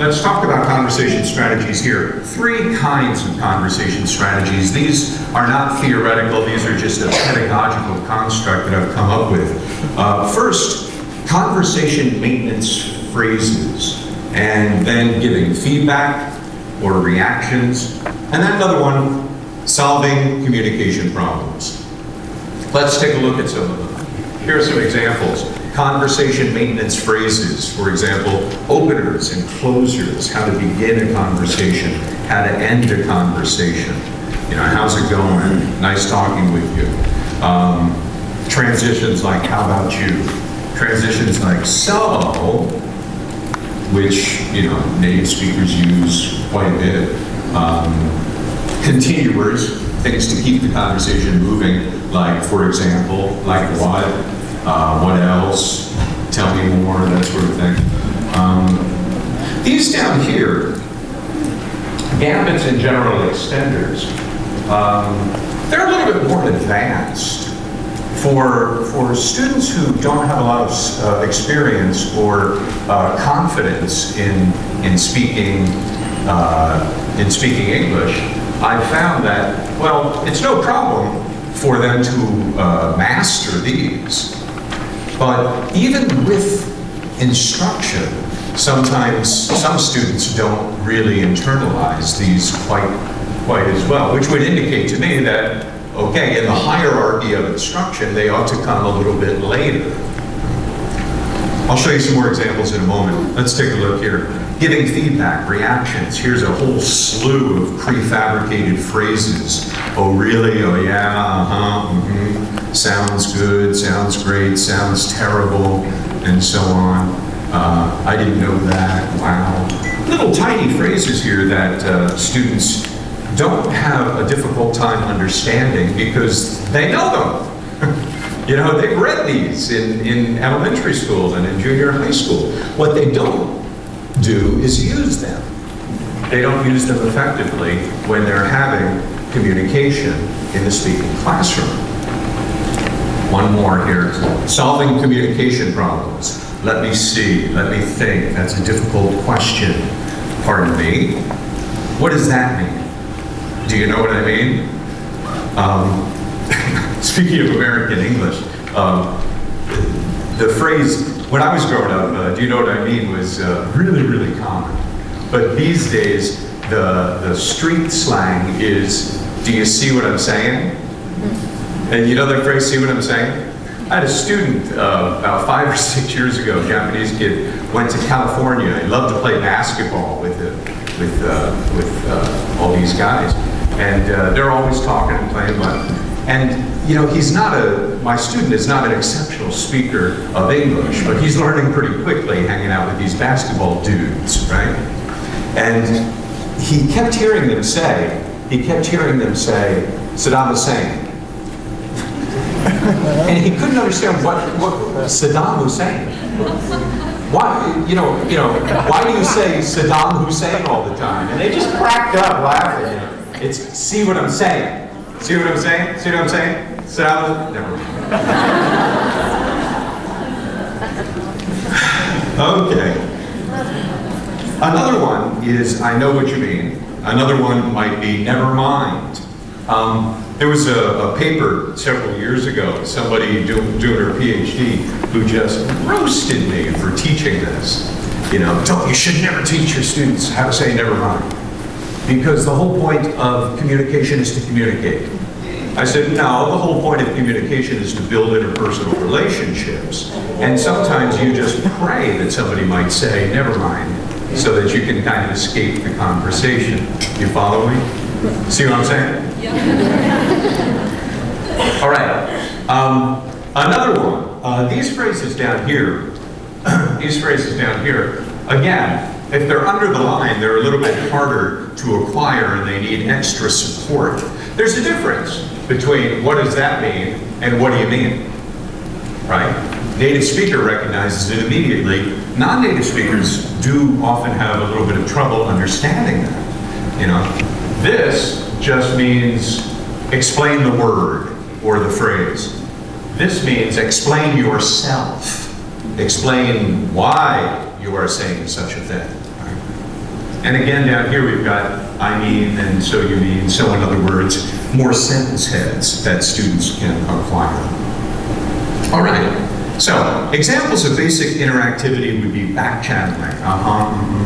Let's talk about conversation strategies here. Three kinds of conversation strategies. These are not theoretical, these are just a pedagogical construct that I've come up with. First, conversation maintenance phrases, and then giving feedback or reactions. And then another one, solving communication problems. Let's take a look at some of them. Here are some examples. Conversation maintenance phrases, for example, openers and closers, how to begin a conversation, how to end a conversation. You know, how's it going? Nice talking with you. Transitions like, how about you? Transitions like, so, which, you know, native speakers use quite a bit. Continuers, things to keep the conversation moving, like, for example, like what else, tell me more, that sort of thing. These down here, gambits and general extenders, they're a little bit more advanced for students who don't have a lot of experience or confidence in speaking English. I found that, well, it's no problem for them to master these. But even with instruction, sometimes some students don't really internalize these quite as well, which would indicate to me that, okay, in the hierarchy of instruction, they ought to come a little bit later. I'll show you some more examples in a moment. Let's take a look here. Giving feedback, reactions. Here's a whole slew of prefabricated phrases. Oh, really? Oh, yeah, uh-huh, mm-hmm. Sounds good, sounds great, sounds terrible, and so on. I didn't know that, wow. Little tiny phrases here that students don't have a difficult time understanding because they know them. You know, they've read these in elementary school and in junior high school. What they don't do is use them. They don't use them effectively when they're having communication in the speaking classroom. One more here. Solving communication problems. Let me see, let me think. That's a difficult question. Pardon me. What does that mean? Do you know what I mean? Speaking of American English, the phrase, when I was growing up, do you know what I mean, was really, really common. But these days, the street slang is, do you see what I'm saying? And you know that phrase, see what I'm saying? I had a student about 5 or 6 years ago, a Japanese kid, went to California. He loved to play basketball with all these guys. And they're always talking and playing well. And you know, my student is not an exceptional speaker of English, but he's learning pretty quickly hanging out with these basketball dudes, right? And he kept hearing them say, Saddam Hussein. And he couldn't understand what Saddam Hussein. Why, you know, why do you say Saddam Hussein all the time? And they just cracked up laughing. It's, see what I'm saying? See what I'm saying? See what I'm saying? Saddam, never mind. Okay. Another one is, I know what you mean. Another one might be, never mind. There was a paper several years ago, somebody doing her PhD who just roasted me for teaching this. You know, you should never teach your students how to say never mind. Because the whole point of communication is to communicate. I said, no, the whole point of communication is to build interpersonal relationships. And sometimes you just pray that somebody might say, never mind, so that you can kind of escape the conversation. You follow me? See what I'm saying? Yeah. All right. Another one. These phrases down here. These phrases down here. Again, if they're under the line, they're a little bit harder to acquire and they need extra support. There's a difference between what does that mean and what do you mean, right? Native speaker recognizes it immediately. Non-native speakers do often have a little bit of trouble understanding that. You know, this just means explain the word or the phrase. This means explain yourself. Explain why you are saying such a thing. And again, down here we've got I mean and so you mean, so in other words, more sentence heads that students can acquire. All right, so examples of basic interactivity would be back-channeling.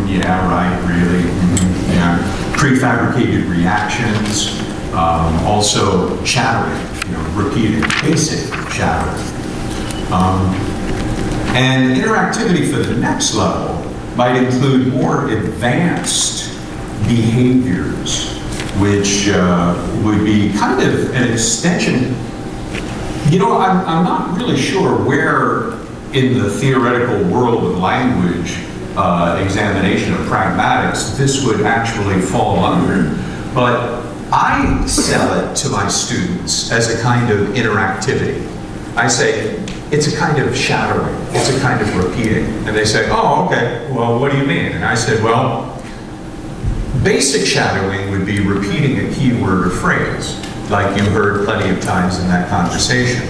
Yeah, right, really, yeah. Prefabricated reactions, also shadowing, you know, repeating, basic shadowing. And interactivity for the next level might include more advanced behaviors, which would be kind of an extension. You know, I'm not really sure where in the theoretical world of language examination of pragmatics this would actually fall under, but I sell it to my students as a kind of interactivity. I say, it's a kind of shadowing, it's a kind of repeating. And they say, oh, okay, well, what do you mean? And I said, well, basic shadowing would be repeating a key word or phrase, like you heard plenty of times in that conversation.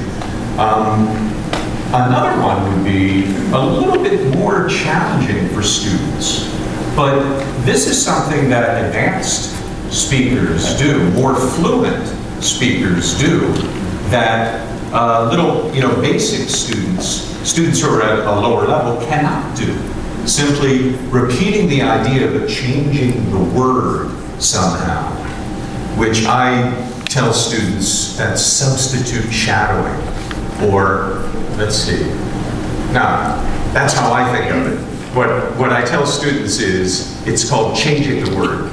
Another one would be a little bit more challenging for students, but this is something that advanced speakers do, more fluent speakers do, that little, you know, basic students who are at a lower level cannot do. Simply repeating the idea but changing the word somehow, which I tell students that's substitute shadowing, or let's see. Now, that's how I think of it. What I tell students is it's called changing the word.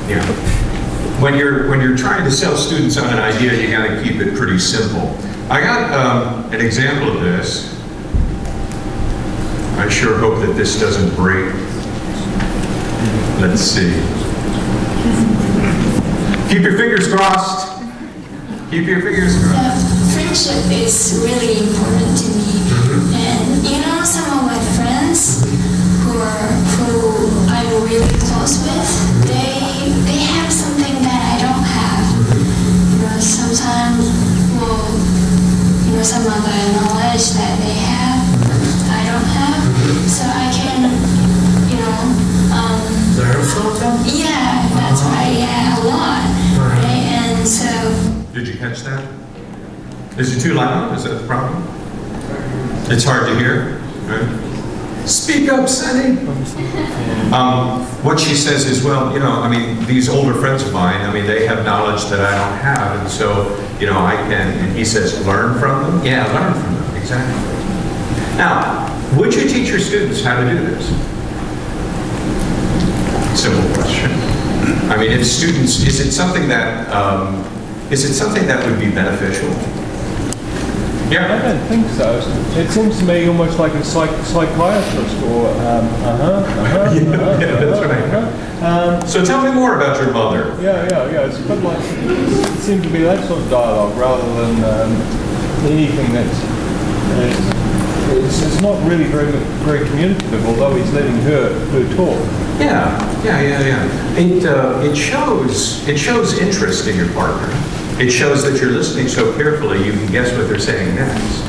You know, when you're trying to sell students on an idea, you got to keep it pretty simple. I got an example of this. I sure hope that this doesn't break. Let's see. Keep your fingers crossed. Keep your fingers crossed. Friendship is really important to me. And you know, some of my friends who I'm really close with, they have something that I don't have. You know, sometimes, well, you know, some of the knowledge that they have, I don't have. So I can, you know, learn from them? Yeah, that's right. Yeah, a lot. Right? And so. Did you catch that? Is it too loud? Is that the problem? It's hard to hear. Right? Speak up, Sonny. What she says is, well, you know, I mean, these older friends of mine, I mean, they have knowledge that I don't have, and so, you know, I can, and he says, learn from them? Yeah, learn from them, exactly. Now, would you teach your students how to do this? Simple question. I mean, if students, is it something that would be beneficial? Yeah. I don't think so. It seems to me almost like a psychiatrist or that's right. So tell me more about your mother. Yeah. It's a bit like, it seems to be that sort of dialogue rather than anything that's, it's not really very communicative, although he's letting her talk. Yeah. It shows interest in your partner. It shows that you're listening so carefully you can guess what they're saying next.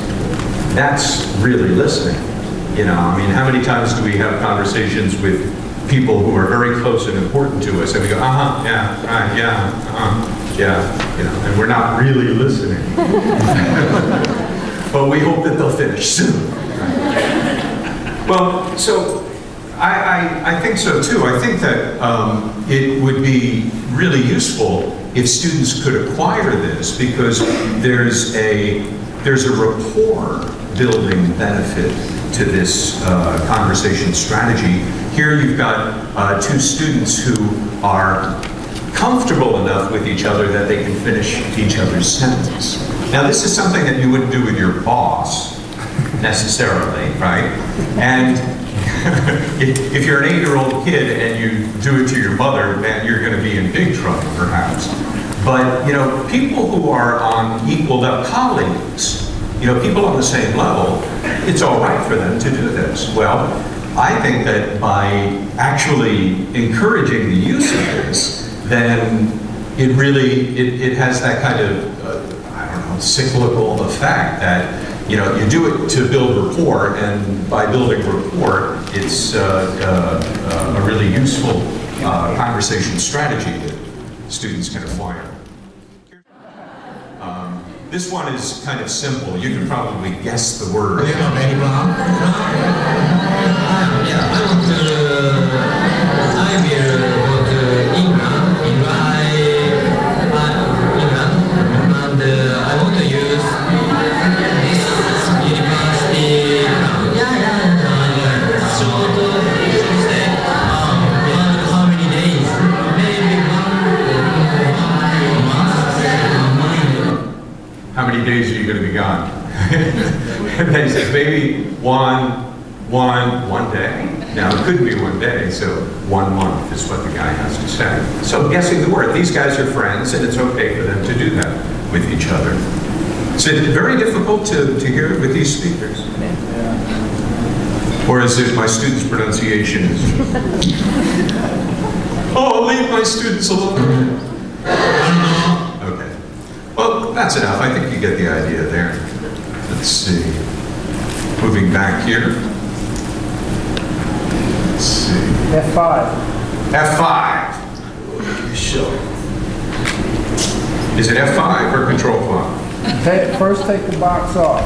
That's really listening. You know, I mean, how many times do we have conversations with people who are very close and important to us, and we go, yeah, right, yeah, you know, and we're not really listening. But we hope that they'll finish soon. Well, so I think so too. I think that it would be really useful if students could acquire this, because there's a rapport building benefit to this conversation strategy. Here you've got two students who are comfortable enough with each other that they can finish each other's sentence. Now, this is something that you wouldn't do with your boss, necessarily, right? And if you're an 8-year-old kid and you do it to your mother, then you're going to be in big trouble, perhaps. But, you know, people who are on equal level, colleagues, you know, people on the same level, it's all right for them to do this. Well, I think that by actually encouraging the use of this, then it really, it has that kind of, I don't know, cyclical effect that, you know, you do it to build rapport, and by building rapport, it's a really useful conversation strategy that students can acquire. This one is kind of simple. You can probably guess the word. Yeah, I will go to England, and I want to use this university. How many days? Maybe How many days are you going to be gone? And then he says, maybe one day. Now, it couldn't be one day, so 1 month is what the guy has to say. So guessing the word. These guys are friends, and it's okay for them to do that with each other. Is it very difficult to hear it with these speakers? Or is it my students' pronunciation is... Oh, leave my students alone. Okay. Well, that's enough. I think you get the idea there. Let's see. Moving back here. Let's see. F5. F5. Sure. Is it F5 or Control 5? First take the box off.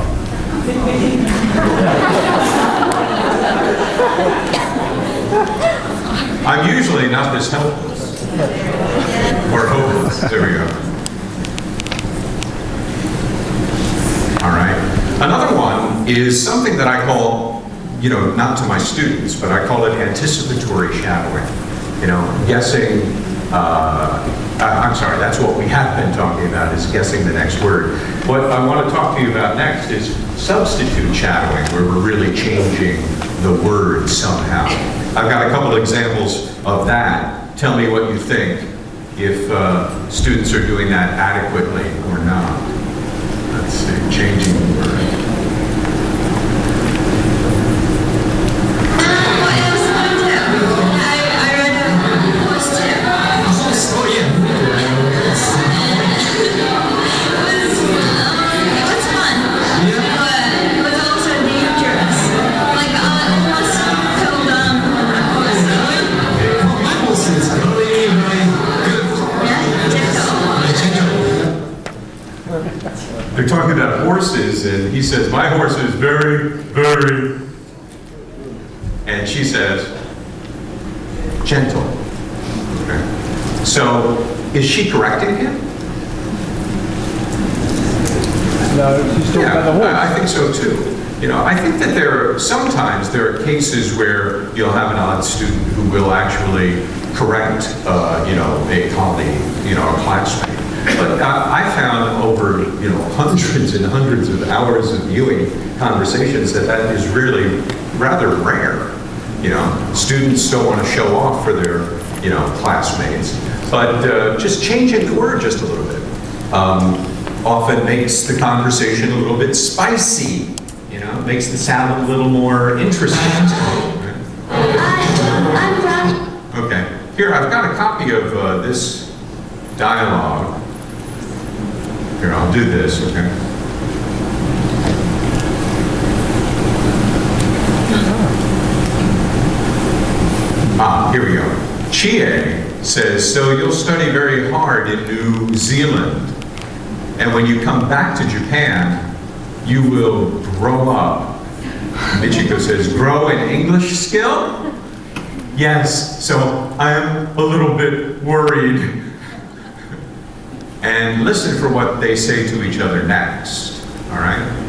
I'm usually not this helpless. Or hopeless. There we go. All right. Another one is something that I call, you know, not to my students, but I call it anticipatory shadowing. You know, guessing, I'm sorry, that's what we have been talking about, is guessing the next word. What I want to talk to you about next is substitute shadowing, where we're really changing the word somehow. I've got a couple of examples of that. Tell me what you think, if students are doing that adequately or not. Let's see, changing the word. They're talking about horses, and he says, my horse is very, very, and she says, gentle. Okay. So, is she correcting him? No, she's talking about the horse. I think so too. You know, I think that sometimes there are cases where you'll have an odd student who will actually correct, you know, a colleague, you know, a classmate. But I found over, you know, hundreds and hundreds of hours of viewing conversations that is really rather rare. You know, students don't want to show off for their, you know, classmates. But just changing the word just a little bit often makes the conversation a little bit spicy. You know, makes the sound a little more interesting. I'm Ronnie. Okay. Here, I've got a copy of this dialogue. Here, I'll do this, okay? Here we go. Chie says, so you'll study very hard in New Zealand, and when you come back to Japan, you will grow up. Michiko says, grow in English skill? Yes, so I'm a little bit worried. And listen for what they say to each other next, all right?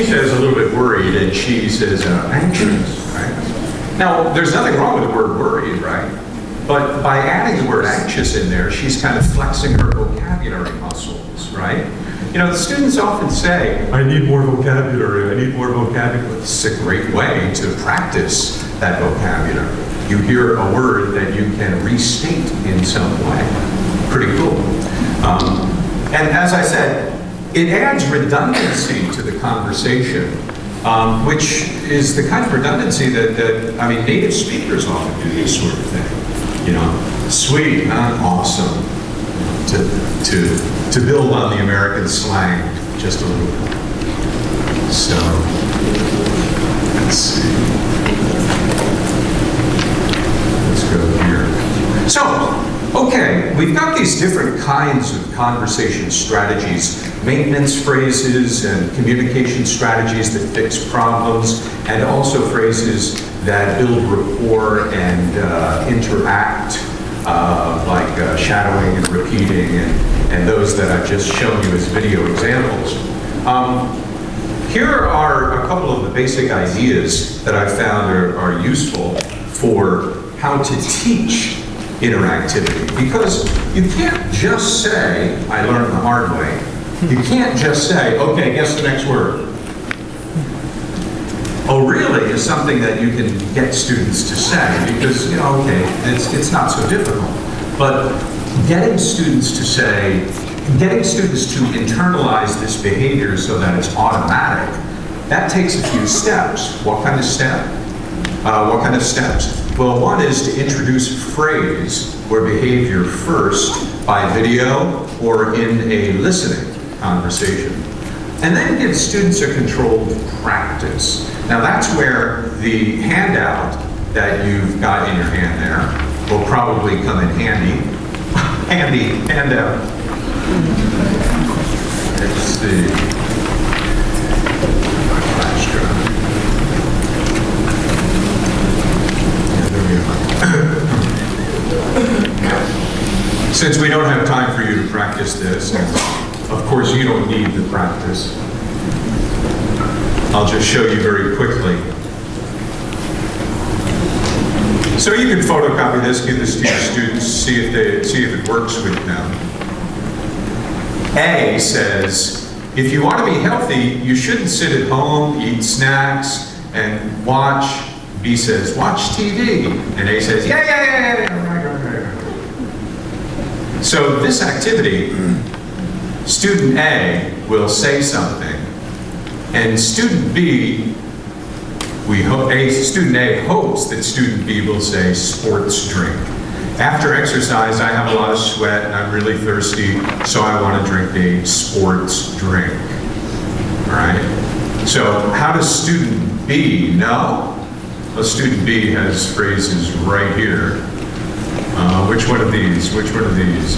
says a little bit worried, and she says anxious, right? Now, there's nothing wrong with the word worried, right? But by adding the word anxious in there, she's kind of flexing her vocabulary muscles, right? You know, the students often say, I need more vocabulary, I need more vocabulary. It's a great way to practice that vocabulary. You hear a word that you can restate in some way. Pretty cool. And as I said, it adds redundancy to the conversation, which is the kind of redundancy that I mean, native speakers often do this sort of thing. You know, sweet, awesome. To build on the American slang just a little bit. So, let's see. Let's go here. So, okay, we've got these different kinds of conversation strategies, maintenance phrases and communication strategies that fix problems, and also phrases that build rapport and interact, like shadowing and repeating, and those that I've just shown you as video examples. Here are a couple of the basic ideas that I found are useful for how to teach interactivity. Because you can't just say, I learned the hard way. You can't just say, okay, guess the next word. Oh, really, is something that you can get students to say, because, you know, okay, it's not so difficult. But getting students to say, getting students to internalize this behavior so that it's automatic, that takes a few steps. What kind of step? What kind of steps? Well, one is to introduce a phrase or behavior first by video or in a listening conversation. And then give students a controlled practice. Now that's where the handout that you've got in your hand there will probably come in handy. Handout. Let's see. Flash drive. Yeah, there we go. Since we don't have time for you to practice this, of course you don't need the practice, I'll just show you very quickly. So you can photocopy this, give this to your students, see if it works with them. A says, if you want to be healthy, you shouldn't sit at home, eat snacks, and watch. B says, watch TV. And A says, yeah. So this activity, student A will say something, and student B, student A hopes that student B will say sports drink. After exercise, I have a lot of sweat and I'm really thirsty, so I want to drink a sports drink. All right? So how does student B know? Well, student B has phrases right here. Which one of these? Which one of these?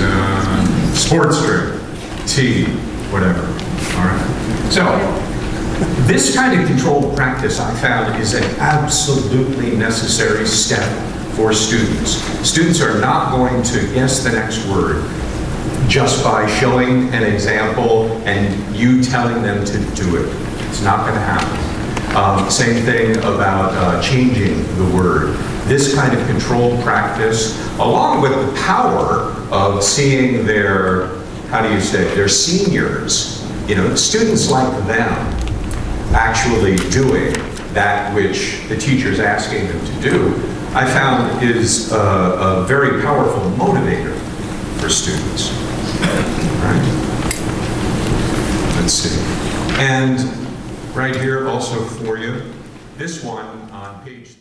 Sports drink, tea, whatever. All right? So this kind of controlled practice, I found, is an absolutely necessary step for students. Students are not going to guess the next word just by showing an example and you telling them to do it. It's not going to happen. Same thing about changing the word. This kind of controlled practice, along with the power of seeing their, their seniors, students like them, actually doing that which the teacher's asking them to do, I found is a very powerful motivator for students. Right? Let's see. And right here also for you, this one on page 3.